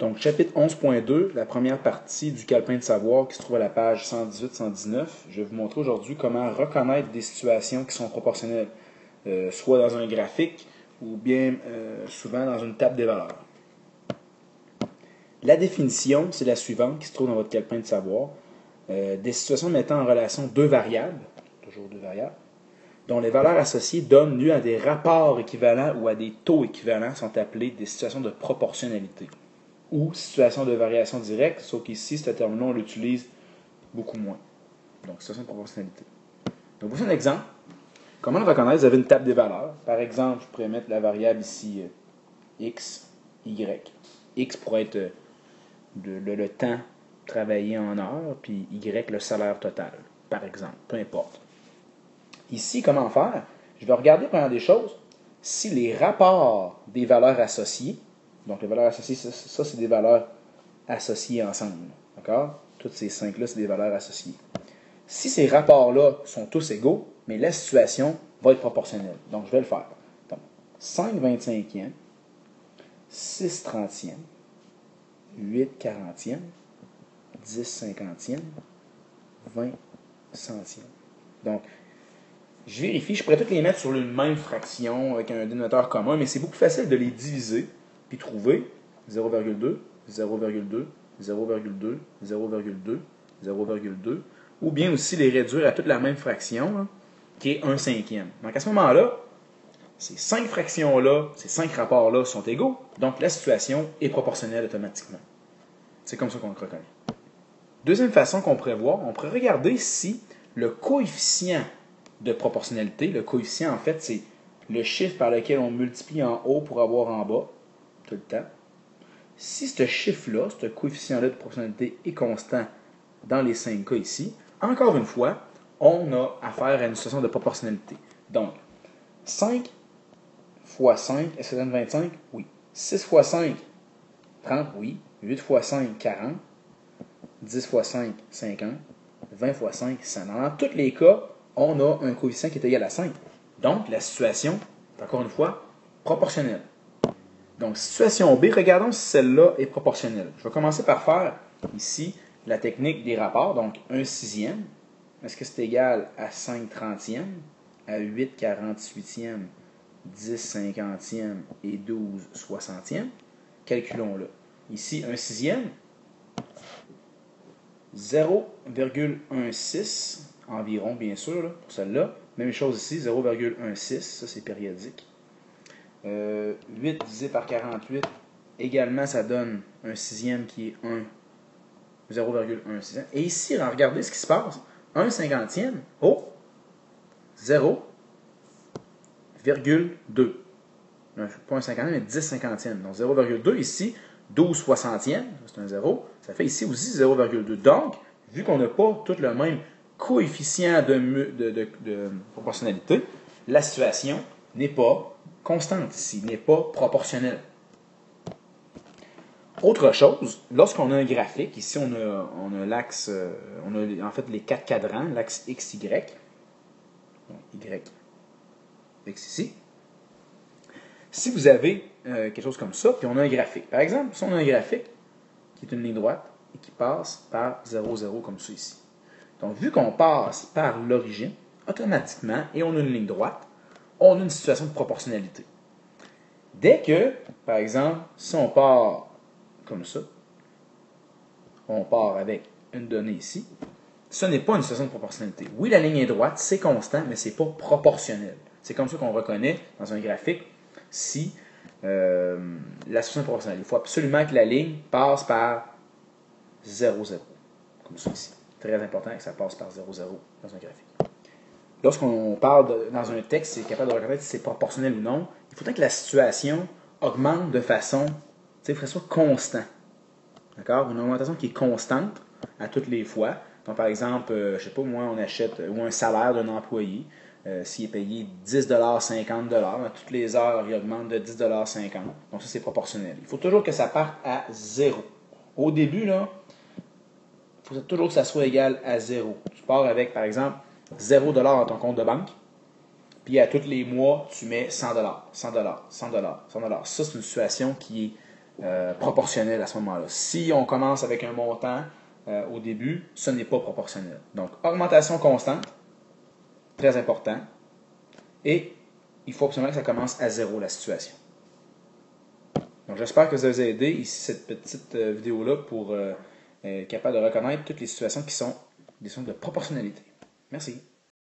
Donc, chapitre 11.2, la première partie du calepin de savoir qui se trouve à la page 118-119. Je vais vous montrer aujourd'hui comment reconnaître des situations qui sont proportionnelles, soit dans un graphique ou bien souvent dans une table des valeurs. La définition, c'est la suivante qui se trouve dans votre calepin de savoir. Des situations mettant en relation deux variables, toujours deux variables, dont les valeurs associées donnent lieu à des rapports équivalents ou à des taux équivalents sont appelés des situations de proportionnalité ou situations de variation directe, sauf qu'ici, ce terme-là, on l'utilise beaucoup moins. Donc, situation de proportionnalité. Donc, voici un exemple. Comment on reconnaît? Vous avez une table des valeurs. Par exemple, je pourrais mettre la variable ici x, y. X pourrait être le temps travaillé en heures, puis y, le salaire total, par exemple. Peu importe. Ici, comment faire? Je vais regarder, première des choses, si les rapports des valeurs associées, donc les valeurs associées, ça c'est des valeurs associées ensemble. D'accord? Toutes ces cinq-là, c'est des valeurs associées. Si ces rapports-là sont tous égaux, mais la situation va être proportionnelle. Donc, je vais le faire. Donc, 5 25e, 6 30e, 8 40e, 10 50e, 20 centième. Donc, je vérifie, je pourrais toutes les mettre sur une même fraction avec un dénominateur commun, mais c'est beaucoup plus facile de les diviser puis trouver 0,2, 0,2, 0,2, 0,2, 0,2, ou bien aussi les réduire à toute la même fraction, là, qui est 1 cinquième. Donc à ce moment-là, ces 5 fractions-là, ces 5 rapports-là sont égaux, donc la situation est proportionnelle automatiquement. C'est comme ça qu'on le reconnaît. Deuxième façon qu'on pourrait voir, on pourrait regarder si le coefficient de proportionnalité, le coefficient en fait, c'est le chiffre par lequel on multiplie en haut pour avoir en bas, tout le temps. Si ce chiffre-là, ce coefficient-là de proportionnalité est constant dans les 5 cas ici, encore une fois, on a affaire à une situation de proportionnalité. Donc, 5 fois 5, est-ce que ça donne 25? Oui. 6 fois 5, 30? Oui. 8 fois 5, 40. 10 fois 5, 50. 20 fois 5, 100. Dans tous les cas, on a un coefficient qui est égal à 5. Donc, la situation est encore une fois proportionnelle. Donc, situation B, regardons si celle-là est proportionnelle. Je vais commencer par faire ici la technique des rapports. Donc, 1 sixième. Est-ce que c'est égal à 5 trentièmes, à 8 quarante-huitièmes, 10 cinquantièmes et 12 soixantièmes? Calculons-le. Ici, 1 sixième. 0,16 environ, bien sûr, là, pour celle-là. Même chose ici, 0,16, ça c'est périodique. 8 divisé par 48, également ça donne un sixième qui est 0,1 sixième. Et ici, regardez ce qui se passe. 1 cinquantième, oh, 0,2. Pas un cinquantième, mais 10 cinquantièmes. Donc 0,2 ici, 12 soixantièmes, c'est un 0. Ça fait ici aussi 0,2. Donc, vu qu'on n'a pas tout le même coefficient de proportionnalité, la situation n'est pas constante ici, n'est pas proportionnelle. Autre chose, lorsqu'on a un graphique, ici on a l'axe, on a en fait les 4 cadrans, l'axe X, Y, Y, X ici. Si vous avez quelque chose comme ça, puis on a un graphique. Par exemple, si on a un graphique qui est une ligne droite et qui passe par 0, 0 comme ça ici. Donc, vu qu'on passe par l'origine, automatiquement, et on a une ligne droite, on a une situation de proportionnalité. Dès que, par exemple, si on part comme ça, on part avec une donnée ici, ce n'est pas une situation de proportionnalité. Oui, la ligne est droite, c'est constant, mais ce n'est pas proportionnel. C'est comme ça qu'on reconnaît dans un graphique si la situation est proportionnelle. Il faut absolument que la ligne passe par 0, 0. Comme ça ici. Très important que ça passe par 0, 0 dans un graphique. Lorsqu'on parle dans un texte, c'est capable de reconnaître si c'est proportionnel ou non. Il faudrait que la situation augmente de façon, il faudrait que ce soit constant. D'accord? Une augmentation qui est constante à toutes les fois. Donc, par exemple, je ne sais pas, moi, on achète ou un salaire d'un employé. S'il est payé 10$, 50$, à toutes les heures, il augmente de 10$, 50$. Donc, ça, c'est proportionnel. Il faut toujours que ça parte à 0. Au début, là, il faut toujours que ça soit égal à 0. Tu pars avec, par exemple, 0$ dans ton compte de banque, puis à tous les mois, tu mets 100$, 100$, 100$, 100$. Ça, c'est une situation qui est proportionnel à ce moment-là. Si on commence avec un montant au début, ce n'est pas proportionnel. Donc, augmentation constante, très important. Et il faut absolument que ça commence à zéro, la situation. Donc, j'espère que ça vous a aidé ici, cette petite vidéo-là, pour être capable de reconnaître toutes les situations qui sont des situations de proportionnalité. Merci.